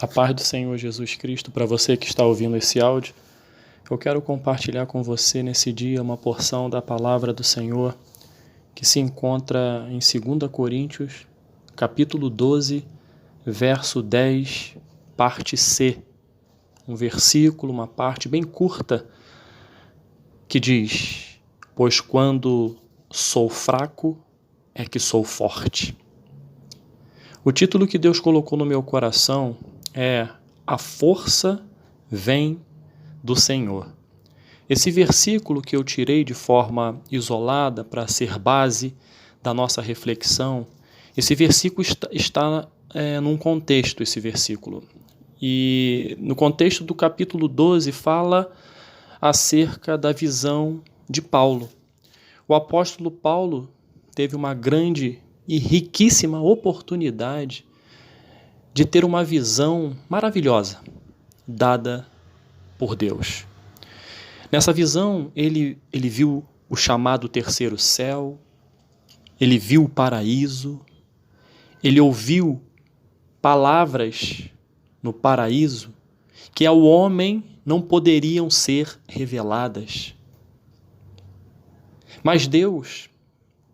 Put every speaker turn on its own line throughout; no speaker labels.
A paz do Senhor Jesus Cristo para você que está ouvindo esse áudio. Eu quero compartilhar com você nesse dia uma porção da palavra do Senhor que se encontra em 2 Coríntios, capítulo 12, verso 10, parte C. Um versículo, uma parte bem curta que diz: pois quando sou fraco é que sou forte. O título que Deus colocou no meu coração é A Força Vem do Senhor. Esse versículo que eu tirei de forma isolada para ser base da nossa reflexão, esse versículo está num contexto, esse versículo. E no contexto do capítulo 12 fala acerca da visão de Paulo. O apóstolo Paulo teve uma grande e riquíssima oportunidade de ter uma visão maravilhosa dada por Deus. Nessa visão, ele viu o chamado terceiro céu, ele viu o paraíso, ele ouviu palavras no paraíso que ao homem não poderiam ser reveladas. Mas Deus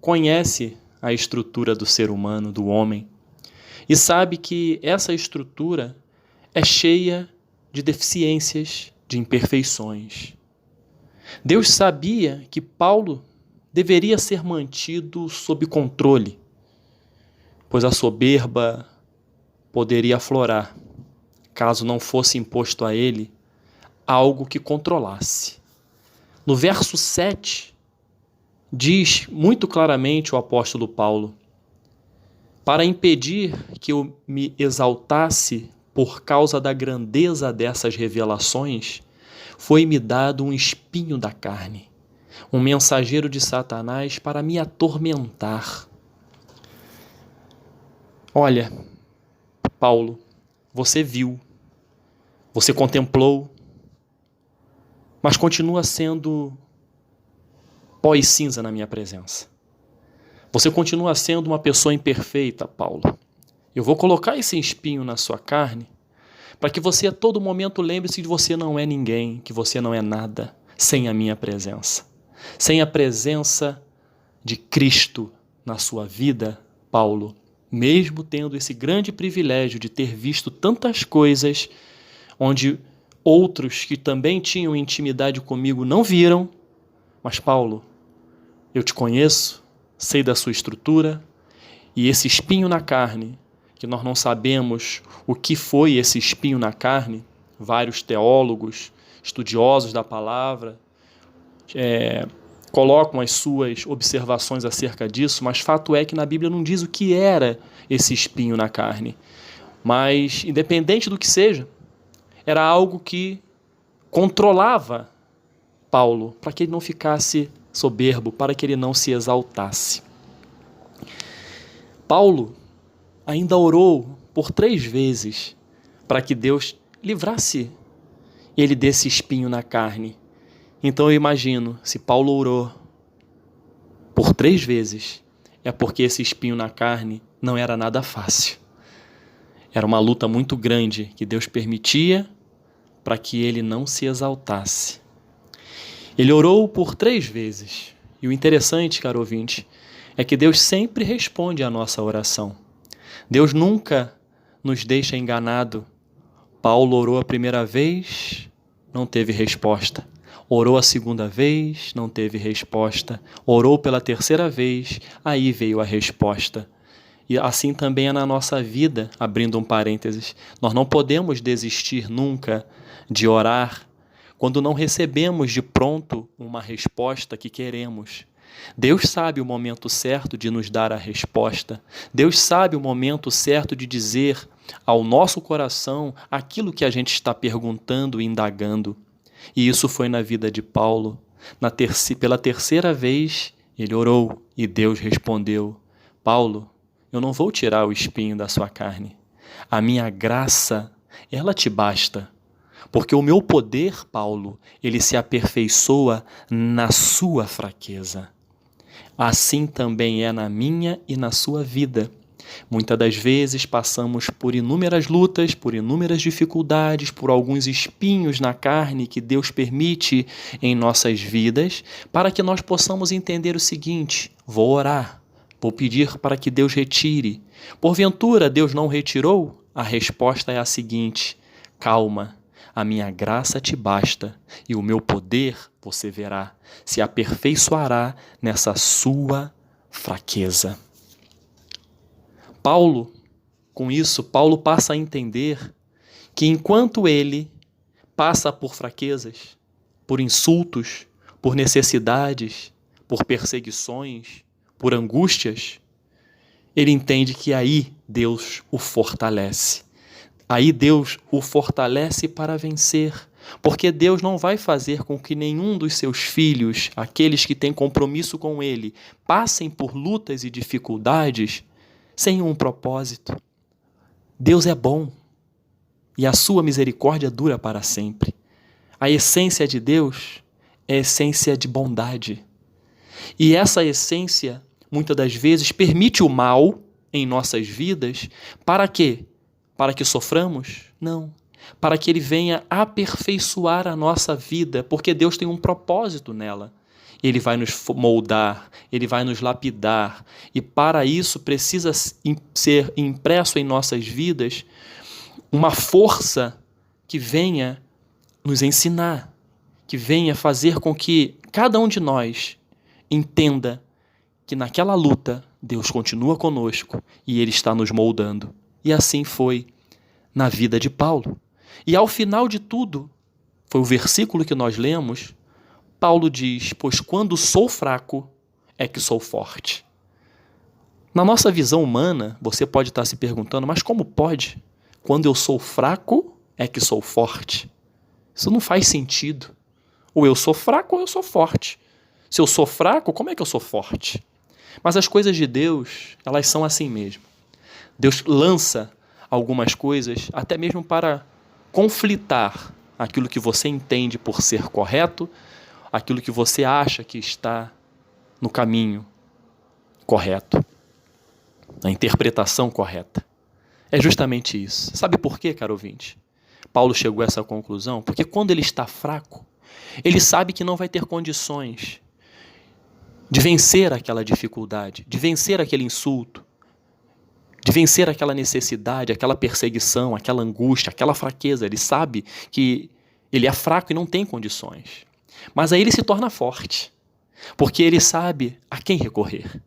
conhece a estrutura do ser humano, do homem, e sabe que essa estrutura é cheia de deficiências, de imperfeições. Deus sabia que Paulo deveria ser mantido sob controle, pois a soberba poderia aflorar, caso não fosse imposto a ele algo que controlasse. No verso 7, diz muito claramente o apóstolo Paulo: para impedir que eu me exaltasse por causa da grandeza dessas revelações, foi-me dado um espinho da carne, um mensageiro de Satanás para me atormentar. Olha, Paulo, você viu, você contemplou, mas continua sendo pó e cinza na minha presença. Você continua sendo uma pessoa imperfeita, Paulo. Eu vou colocar esse espinho na sua carne para que você a todo momento lembre-se que você não é ninguém, que você não é nada sem a minha presença. Sem a presença de Cristo na sua vida, Paulo, mesmo tendo esse grande privilégio de ter visto tantas coisas onde outros que também tinham intimidade comigo não viram, mas Paulo, eu te conheço, sei da sua estrutura, e esse espinho na carne, que nós não sabemos o que foi esse espinho na carne, vários teólogos, estudiosos da palavra, colocam as suas observações acerca disso, mas fato é que na Bíblia não diz o que era esse espinho na carne. Mas, independente do que seja, era algo que controlava Paulo, para que ele não ficasse soberbo, para que ele não se exaltasse. Paulo ainda orou por 3 vezes para que Deus livrasse ele desse espinho na carne. Então eu imagino, se Paulo orou por 3 vezes, é porque esse espinho na carne não era nada fácil. Era uma luta muito grande que Deus permitia para que ele não se exaltasse. Ele orou por 3 vezes. E o interessante, caro ouvinte, é que Deus sempre responde à nossa oração. Deus nunca nos deixa enganado. Paulo orou a primeira vez, não teve resposta. Orou a segunda vez, não teve resposta. Orou pela terceira vez, aí veio a resposta. E assim também é na nossa vida, abrindo um parênteses. Nós não podemos desistir nunca de orar quando não recebemos de pronto uma resposta que queremos. Deus sabe o momento certo de nos dar a resposta. Deus sabe o momento certo de dizer ao nosso coração aquilo que a gente está perguntando e indagando. E isso foi na vida de Paulo. Pela terceira vez, ele orou e Deus respondeu: Paulo, eu não vou tirar o espinho da sua carne. A minha graça, ela te basta. Porque o meu poder, Paulo, ele se aperfeiçoa na sua fraqueza. Assim também é na minha e na sua vida. Muitas das vezes passamos por inúmeras lutas, por inúmeras dificuldades, por alguns espinhos na carne que Deus permite em nossas vidas, para que nós possamos entender o seguinte: vou orar, vou pedir para que Deus retire. Porventura Deus não retirou? A resposta é a seguinte: calma, a minha graça te basta e o meu poder, você verá, se aperfeiçoará nessa sua fraqueza. Com isso, Paulo passa a entender que enquanto ele passa por fraquezas, por insultos, por necessidades, por perseguições, por angústias, ele entende que aí Deus o fortalece. Aí Deus o fortalece para vencer, porque Deus não vai fazer com que nenhum dos seus filhos, aqueles que têm compromisso com Ele, passem por lutas e dificuldades sem um propósito. Deus é bom e a sua misericórdia dura para sempre. A essência de Deus é a essência de bondade. E essa essência, muitas das vezes, permite o mal em nossas vidas. Para quê? Para que soframos? Não. Para que Ele venha aperfeiçoar a nossa vida, porque Deus tem um propósito nela. Ele vai nos moldar, Ele vai nos lapidar, e para isso precisa ser impresso em nossas vidas uma força que venha nos ensinar, que venha fazer com que cada um de nós entenda que naquela luta Deus continua conosco e Ele está nos moldando. E assim foi na vida de Paulo. E ao final de tudo, foi o versículo que nós lemos, Paulo diz: pois quando sou fraco, é que sou forte. Na nossa visão humana, você pode estar se perguntando, mas como pode? Quando eu sou fraco, é que sou forte. Isso não faz sentido. Ou eu sou fraco ou eu sou forte. Se eu sou fraco, como é que eu sou forte? Mas as coisas de Deus, elas são assim mesmo. Deus lança algumas coisas até mesmo para conflitar aquilo que você entende por ser correto, aquilo que você acha que está no caminho correto, na interpretação correta. É justamente isso. Sabe por quê, caro ouvinte? Paulo chegou a essa conclusão porque quando ele está fraco, ele sabe que não vai ter condições de vencer aquela dificuldade, de vencer aquele insulto, de vencer aquela necessidade, aquela perseguição, aquela angústia, aquela fraqueza. Ele sabe que ele é fraco e não tem condições. Mas aí ele se torna forte, porque ele sabe a quem recorrer.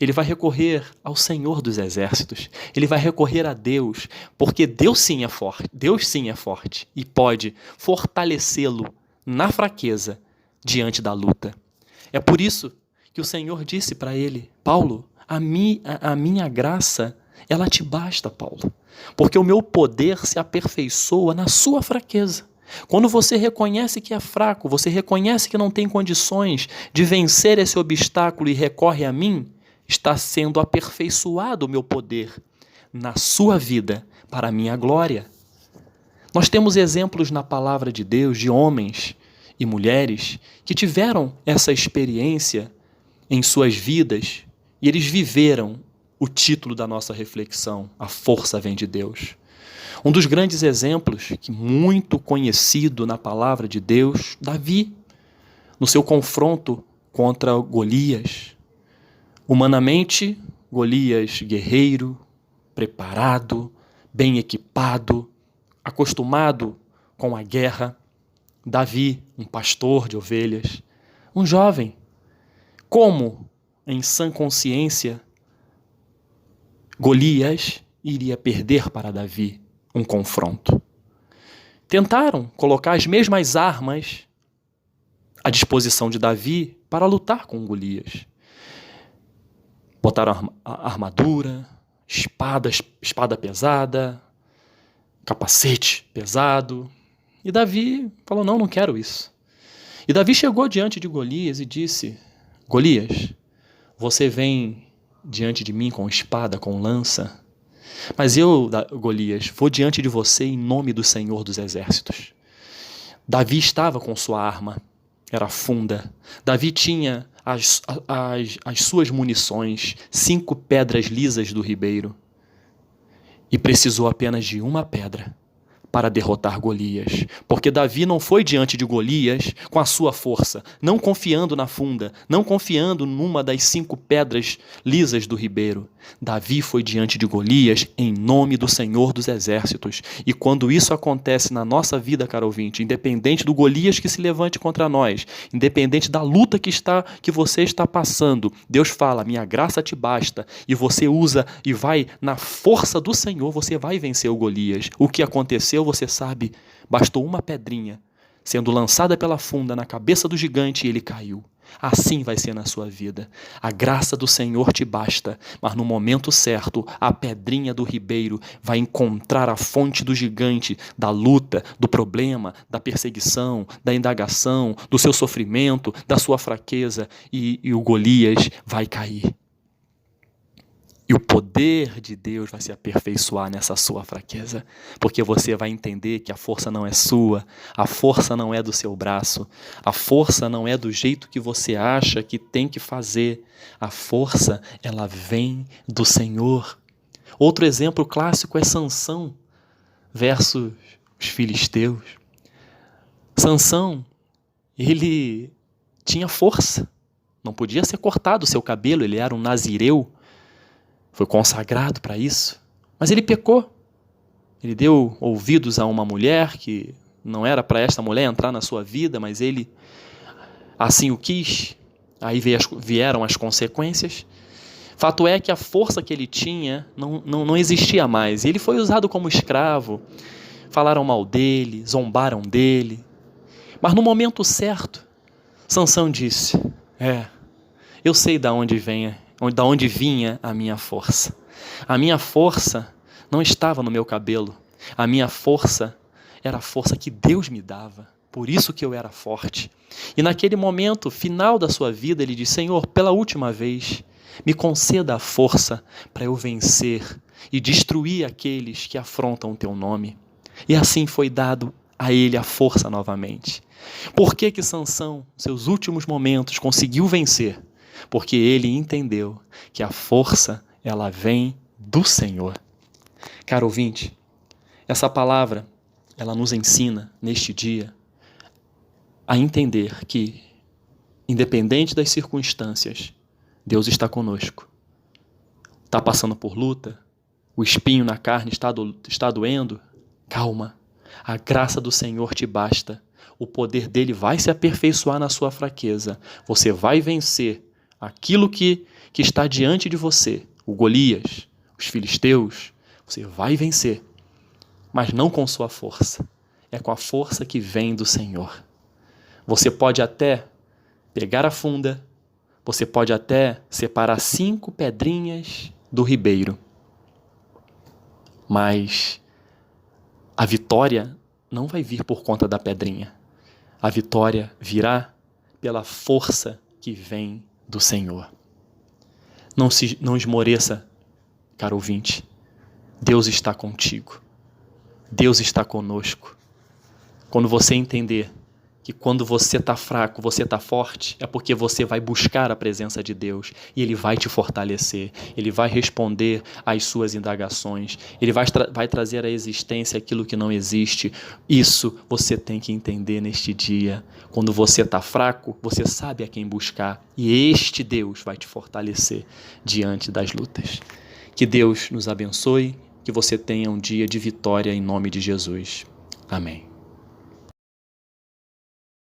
Ele vai recorrer ao Senhor dos Exércitos, ele vai recorrer a Deus, porque Deus sim é forte e pode fortalecê-lo na fraqueza diante da luta. É por isso que o Senhor disse para ele: Paulo, a minha graça, ela te basta, Paulo, porque o meu poder se aperfeiçoa na sua fraqueza. Quando você reconhece que é fraco, você reconhece que não tem condições de vencer esse obstáculo e recorre a mim, está sendo aperfeiçoado o meu poder na sua vida para a minha glória. Nós temos exemplos na palavra de Deus de homens e mulheres que tiveram essa experiência em suas vidas e eles viveram o título da nossa reflexão: a força vem de Deus. Um dos grandes exemplos, que muito conhecido na palavra de Deus, Davi, no seu confronto contra Golias. Humanamente, Golias guerreiro, preparado, bem equipado, acostumado com a guerra. Davi, um pastor de ovelhas, um jovem. Como, em sã consciência, Golias iria perder para Davi um confronto? Tentaram colocar as mesmas armas à disposição de Davi para lutar com Golias. Botaram a armadura, espada pesada, capacete pesado. E Davi falou: não quero isso. E Davi chegou diante de Golias e disse: Golias, você vem diante de mim com espada, com lança, mas eu, Golias, vou diante de você em nome do Senhor dos Exércitos. Davi estava com sua arma, era funda. Davi tinha as suas munições, 5 pedras lisas do ribeiro, e precisou apenas de uma pedra para derrotar Golias, porque Davi não foi diante de Golias com a sua força, não confiando na funda, não confiando numa das 5 pedras lisas do ribeiro. Davi foi diante de Golias em nome do Senhor dos Exércitos. E quando isso acontece na nossa vida, caro ouvinte, independente do Golias que se levante contra nós, independente da luta que você está passando, Deus fala: minha graça te basta, e você usa e vai na força do Senhor, você vai vencer o Golias. O que aconteceu, você sabe, bastou uma pedrinha sendo lançada pela funda na cabeça do gigante e ele caiu. Assim vai ser na sua vida. A graça do Senhor te basta, mas no momento certo, a pedrinha do ribeiro vai encontrar a fonte do gigante, da luta, do problema, da perseguição, da indagação, do seu sofrimento, da sua fraqueza, e o Golias vai cair. E o poder de Deus vai se aperfeiçoar nessa sua fraqueza, porque você vai entender que a força não é sua, a força não é do seu braço, a força não é do jeito que você acha que tem que fazer. A força, ela vem do Senhor. Outro exemplo clássico é Sansão versus os filisteus. Sansão, ele tinha força, não podia ser cortado o seu cabelo, ele era um nazireu, foi consagrado para isso, mas ele pecou. Ele deu ouvidos a uma mulher que não era para esta mulher entrar na sua vida, mas ele assim o quis. Aí vieram as consequências. Fato é que a força que ele tinha não existia mais. Ele foi usado como escravo, falaram mal dele, zombaram dele. Mas no momento certo, Sansão disse: eu sei de onde vinha a minha força. A minha força não estava no meu cabelo. A minha força era a força que Deus me dava. Por isso que eu era forte. E naquele momento final da sua vida, ele disse: Senhor, pela última vez, me conceda a força para eu vencer e destruir aqueles que afrontam o teu nome. E assim foi dado a ele a força novamente. Por que Sansão, seus últimos momentos, conseguiu vencer? Porque ele entendeu que a força, ela vem do Senhor. Caro ouvinte, essa palavra, ela nos ensina, neste dia, a entender que, independente das circunstâncias, Deus está conosco. Está passando por luta? O espinho na carne está doendo? Calma, a graça do Senhor te basta. O poder dele vai se aperfeiçoar na sua fraqueza. Você vai vencer aquilo que está diante de você, o Golias, os filisteus, você vai vencer, mas não com sua força, é com a força que vem do Senhor. Você pode até pegar a funda, você pode até separar 5 pedrinhas do ribeiro, mas a vitória não vai vir por conta da pedrinha, a vitória virá pela força que vem do Senhor. Não esmoreça, caro ouvinte. Deus está contigo. Deus está conosco. Quando você entender que quando você está fraco, você está forte, é porque você vai buscar a presença de Deus e Ele vai te fortalecer, Ele vai responder às suas indagações, Ele vai trazer à existência aquilo que não existe. Isso você tem que entender neste dia. Quando você está fraco, você sabe a quem buscar e este Deus vai te fortalecer diante das lutas. Que Deus nos abençoe, que você tenha um dia de vitória em nome de Jesus. Amém.